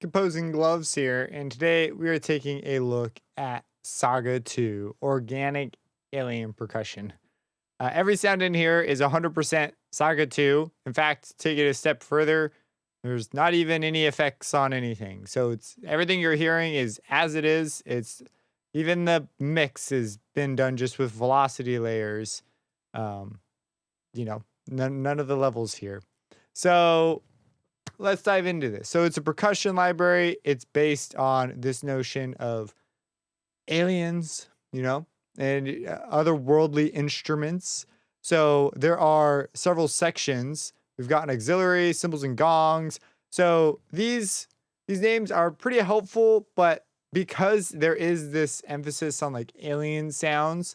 Composing Gloves here, and today we are taking a look at Saga 2 Organic Alien Percussion. Every sound in here is 100% Saga 2. In fact, to take it a step further, there's not even any effects on anything. So it's everything you're hearing is as it is. It's even the mix has been done just with velocity layers. Um, none of the levels here. So let's dive into this. So it's a percussion library. It's based on this notion of aliens, and otherworldly instruments. So there are several sections. We've got an auxiliary, cymbals and gongs. So these names are pretty helpful, but because there is this emphasis on like alien sounds,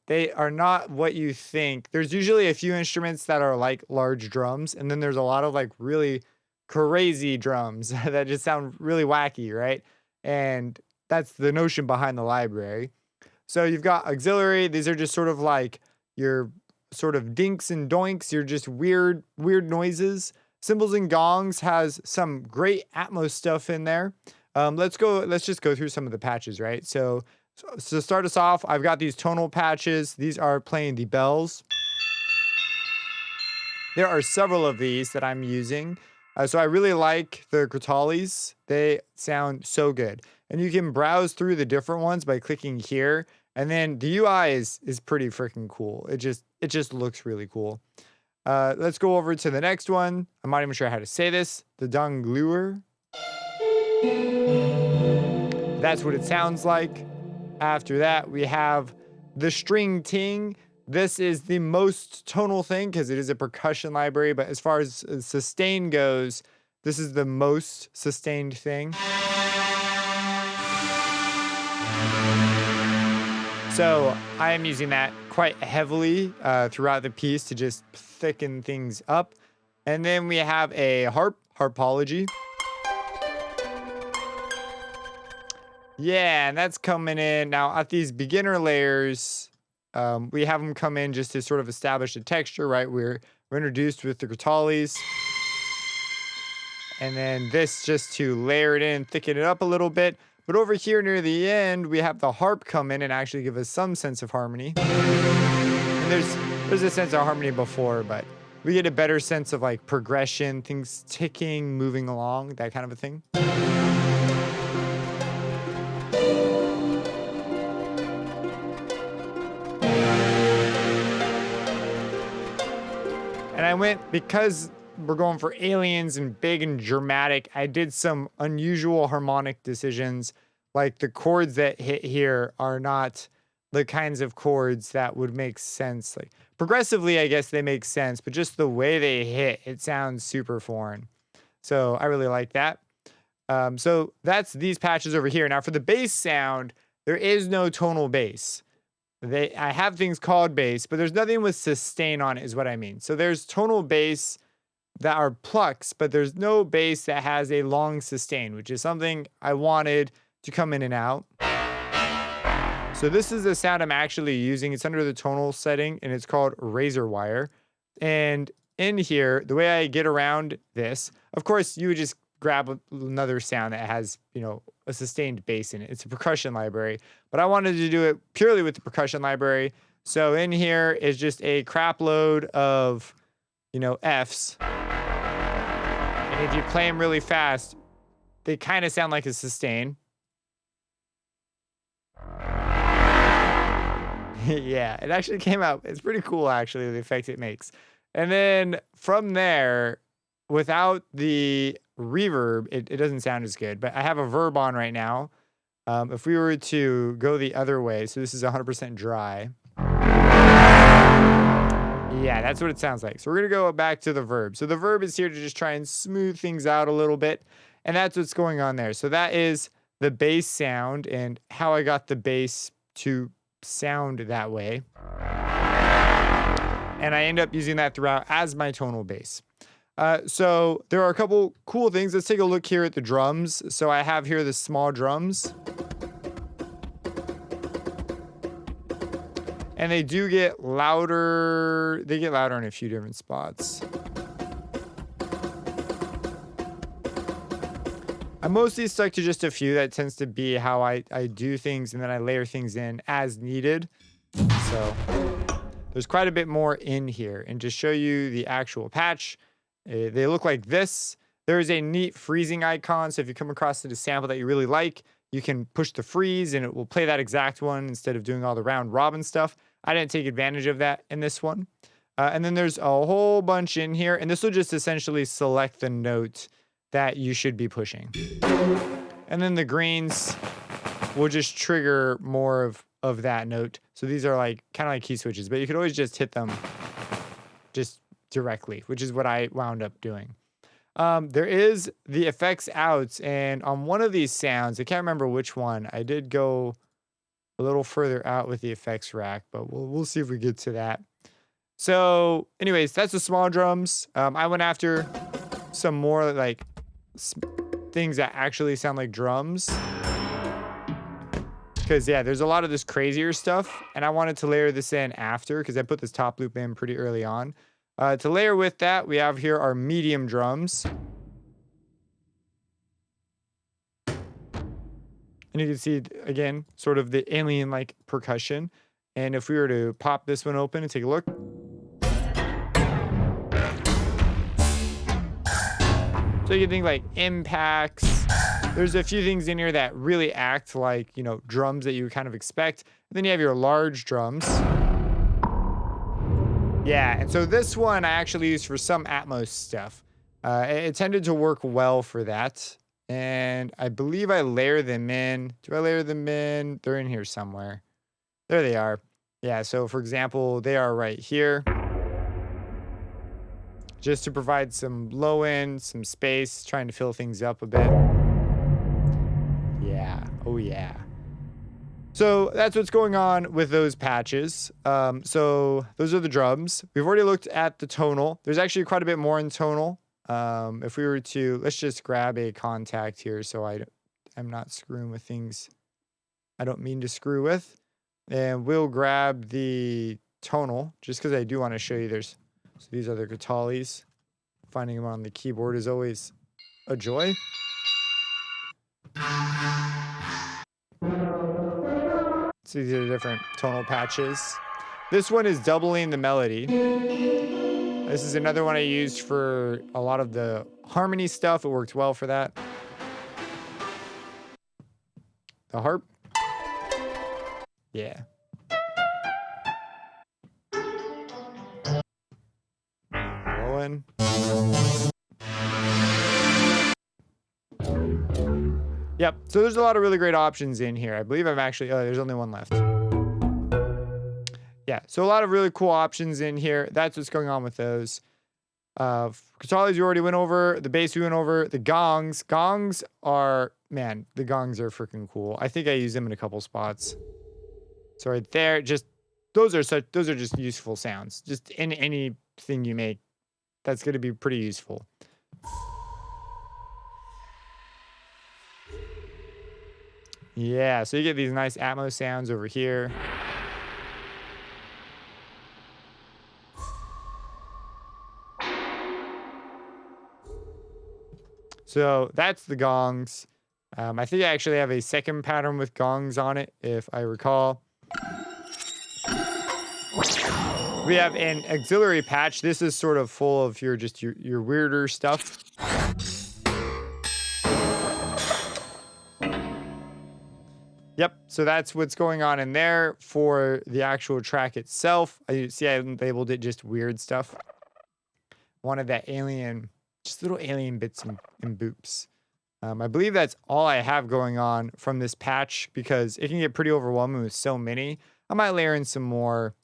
they are not what you think. There's usually a few instruments that are like large drums, and then there's a lot of like really crazy drums that just sound really wacky, right? And that's the notion behind the library. So you've got auxiliary. These are just sort of like your sort of dinks and doinks. You're just weird noises. Cymbals and gongs has some great Atmos stuff in there. Let's just go through some of the patches, right? So to start us off, I've got these tonal patches. These are playing the bells. There are several of these that I'm using. So I really like the Crotales. They sound so good. And you can browse through the different ones by clicking here. And then the UI is pretty freaking cool. It just looks really cool. Let's go over to the next one. I'm not even sure how to say this. The Dongleur. That's what it sounds like. After that, we have the String Ting. This is the most tonal thing because it is a percussion library, but as far as sustain goes, this is the most sustained thing. So I am using that quite heavily throughout the piece to just thicken things up. And then we have a harpology. Yeah, and that's coming in. Now, at these beginner layers, we have them come in just to sort of establish a texture, right? We're introduced with the Crotales. And then this just to layer it in, thicken it up a little bit. But over here near the end, we have the harp come in and actually give us some sense of harmony. And there's a sense of harmony before, but we get a better sense of like progression, things ticking, moving along, that kind of a thing. And I went, because we're going for aliens and big and dramatic, I did some unusual harmonic decisions. Like the chords that hit here are not the kinds of chords that would make sense. Like progressively, I guess they make sense, but just the way they hit, it sounds super foreign. So I really like that. So that's these patches over here. Now for the bass sound, there is no tonal bass. I have things called bass, but there's nothing with sustain on it is what I mean. So there's tonal bass that are plucks, but there's no bass that has a long sustain, which is something I wanted to come in and out. So this is the sound I'm actually using. It's under the tonal setting and it's called Razor Wire. And in here, the way I get around this, of course, you would just grab another sound that has, a sustained bass in it. It's a percussion library, but I wanted to do it purely with the percussion library. So in here is just a crap load of, Fs. And if you play them really fast, they kind of sound like a sustain. Yeah, it actually came out. It's pretty cool, actually, the effect it makes. And then from there, without the reverb, it doesn't sound as good. But I have a verb on right now. If we were to go the other way, so this is 100% dry. Yeah, that's what it sounds like. So we're going to go back to the verb. So the verb is here to just try and smooth things out a little bit. And that's what's going on there. So that is the bass sound and how I got the bass to sound that way. And I end up using that throughout as my tonal bass. So there are a couple cool things. Let's take a look here at the drums. So I have here the small drums. And they do get louder. They get louder in a few different spots. I mostly stuck to just a few. That tends to be how I do things, and then I layer things in as needed. So there's quite a bit more in here. And to show you the actual patch, they look like this. There is a neat freezing icon. So if you come across a sample that you really like, you can push the freeze and it will play that exact one instead of doing all the round robin stuff. I didn't take advantage of that in this one. And then there's a whole bunch in here, and this will just essentially select the note that you should be pushing. And then the greens will just trigger more of that note. So these are like kind of like key switches, but you could always just hit them just directly, which is what I wound up doing. There is the effects outs, and on one of these sounds, I can't remember which one, I did go a little further out with the effects rack, but we'll see if we get to that. So anyways, that's the small drums. I went after some more like things that actually sound like drums. Because, yeah, there's a lot of this crazier stuff, and I wanted to layer this in after because I put this top loop in pretty early on. To layer with that, we have here our Meduim drums. And you can see, again, sort of the alien-like percussion. And if we were to pop this one open and take a look. So you can think like impacts. There's a few things in here that really act like, you know, drums that you would kind of expect. And then you have your large drums. Yeah, and so this one I actually used for some Atmos stuff. It tended to work well for that. And I believe I layer them in. Do I layer them in? They're in here somewhere. There they are. Yeah, so for example, they are right here. Just to provide some low end, some space, trying to fill things up a bit. Yeah, oh yeah. So that's what's going on with those patches. So those are the drums. We've already looked at the tonal. There's actually quite a bit more in tonal. If we were to, let's just grab a contact here so I'm not screwing with things I don't mean to screw with. And we'll grab the tonal just because I do want to show you so these are the guitalis. Finding them on the keyboard is always a joy. So these are different tonal patches. This one is doubling the melody. This is another one I used for a lot of the harmony stuff. It worked well for that. The harp. Yeah. Blowing. Yep. So there's a lot of really great options in here. I believe I'm actually, there's only one left. Yeah. So a lot of really cool options in here. That's what's going on with those. Guitalis you already went over. The bass we went over. The gongs. Gongs are, man, the gongs are freaking cool. I think I use them in a couple spots. So right there, those are just useful sounds. Just in anything you make, that's going to be pretty useful. Yeah, so you get these nice Atmos sounds over here. So that's the gongs. I think I actually have a second pattern with gongs on it, if I recall. We have an auxiliary patch. This is sort of full of your weirder stuff. Yep, so that's what's going on in there for the actual track itself. I labeled it just weird stuff. Wanted that alien, just little alien bits and boops. I believe that's all I have going on from this patch because it can get pretty overwhelming with so many. I might layer in some more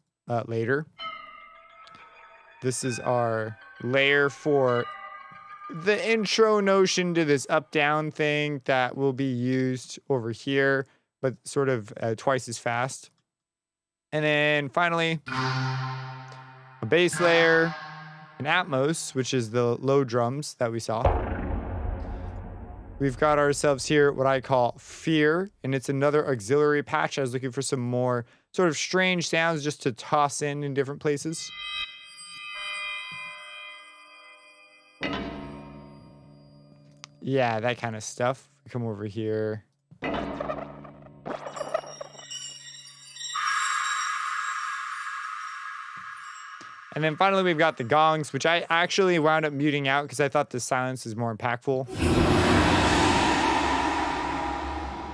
later. This is our layer for the intro notion to this up-down thing that will be used over here, but sort of twice as fast. And then finally, a bass layer, an Atmos, which is the low drums that we saw. We've got ourselves here what I call Fear, and it's another auxiliary patch. I was looking for some more sort of strange sounds just to toss in different places. Yeah, that kind of stuff. Come over here. And then finally, we've got the gongs, which I actually wound up muting out because I thought the silence is more impactful.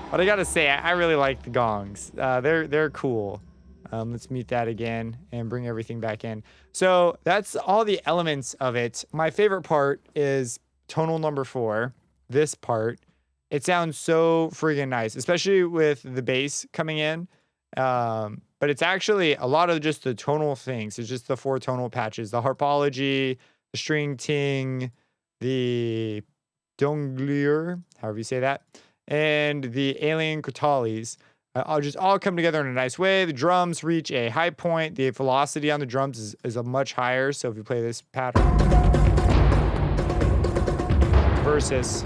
But I gotta say, I really like the gongs. They're cool. Let's mute that again and bring everything back in. So that's all the elements of it. My favorite part is tonal number 4. This part, it sounds so friggin' nice, especially with the bass coming in. But it's actually a lot of just the tonal things. It's just the 4 tonal patches, the harpology, the string ting, the donglier, however you say that, and the alien crotales. I'll just all come together in a nice way. The drums reach a high point. The velocity on the drums is a much higher. So if you play this pattern versus,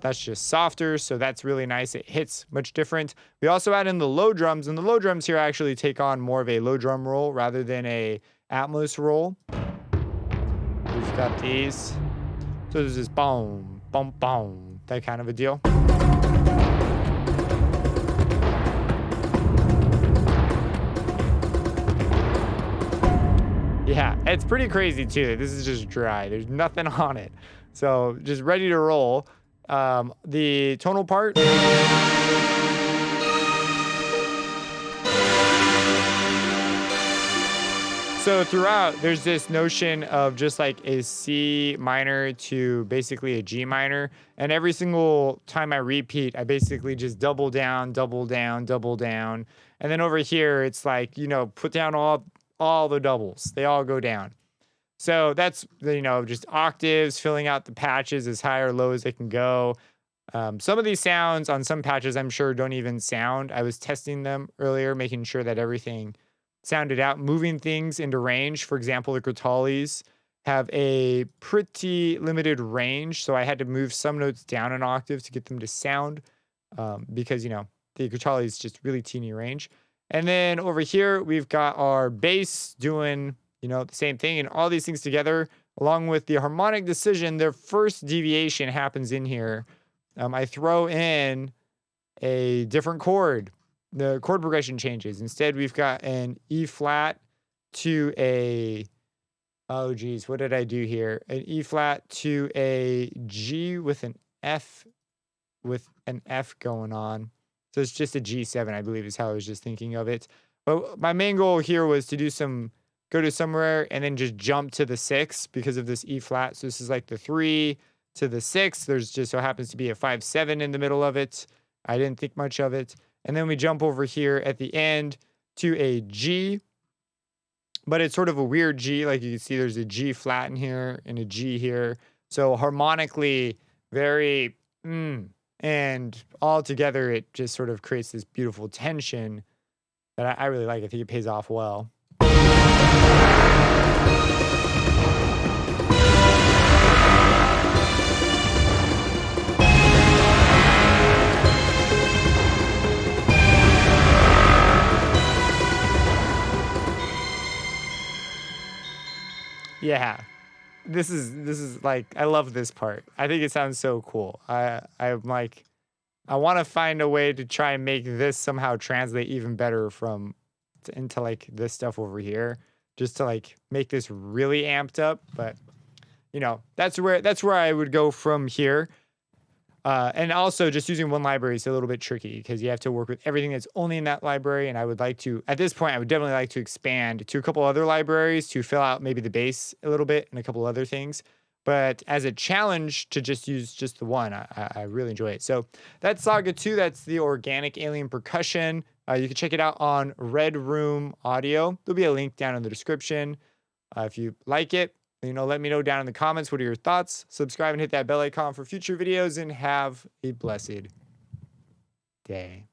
that's just softer. So that's really nice. It hits much different. We also add in the low drums, and the low drums here actually take on more of a low drum roll rather than a Atmos roll. We've got these. So there's this boom, boom, boom, that kind of a deal. Yeah, it's pretty crazy too. This is just dry. There's nothing on it. So just ready to roll. The tonal part. So throughout, there's this notion of just like a C minor to basically a G minor. And every single time I repeat, I basically just double down, double down, double down. And then over here, it's like, put down all the doubles. They all go down. So that's, just octaves, filling out the patches as high or low as they can go. Some of these sounds on some patches, I'm sure, don't even sound. I was testing them earlier, making sure that everything sounded out, moving things into range. For example, the crotales have a pretty limited range, so I had to move some notes down an octave to get them to sound because, the crotale is just really teeny range. And then over here, we've got our bass doing, the same thing, and all these things together, along with the harmonic decision, their first deviation happens in here. I throw in a different chord. The chord progression changes. Instead, we've got an E flat to a, oh geez, what did I do here? An E flat to a G with an F going on. So it's just a G7, I believe is how I was just thinking of it. But my main goal here was to go to somewhere and then just jump to the 6 because of this E flat. So this is like the 3 to the 6. There's just so happens to be a 5-7 in the middle of it. I didn't think much of it. And then we jump over here at the end to a G, but it's sort of a weird G. Like you can see there's a G flat in here and a G here. So harmonically very, and all together it just sort of creates this beautiful tension that I really like. I think it pays off well. Yeah. This is like, I love this part. I think it sounds so cool. I'm like, I want to find a way to try and make this somehow translate even better into like this stuff over here, just to like make this really amped up. But that's where I would go from here. And also just using one library is a little bit tricky because you have to work with everything that's only in that library. And I would like to, at this point, I would definitely like to expand to a couple other libraries to fill out maybe the bass a little bit and a couple other things. But as a challenge to just use just the one, I really enjoy it. So that's Saga 2. That's the organic alien percussion. You can check it out on Red Room Audio. There'll be a link down in the description. If you like it, let me know down in the comments. What are your thoughts? Subscribe and hit that bell icon for future videos, and have a blessed day.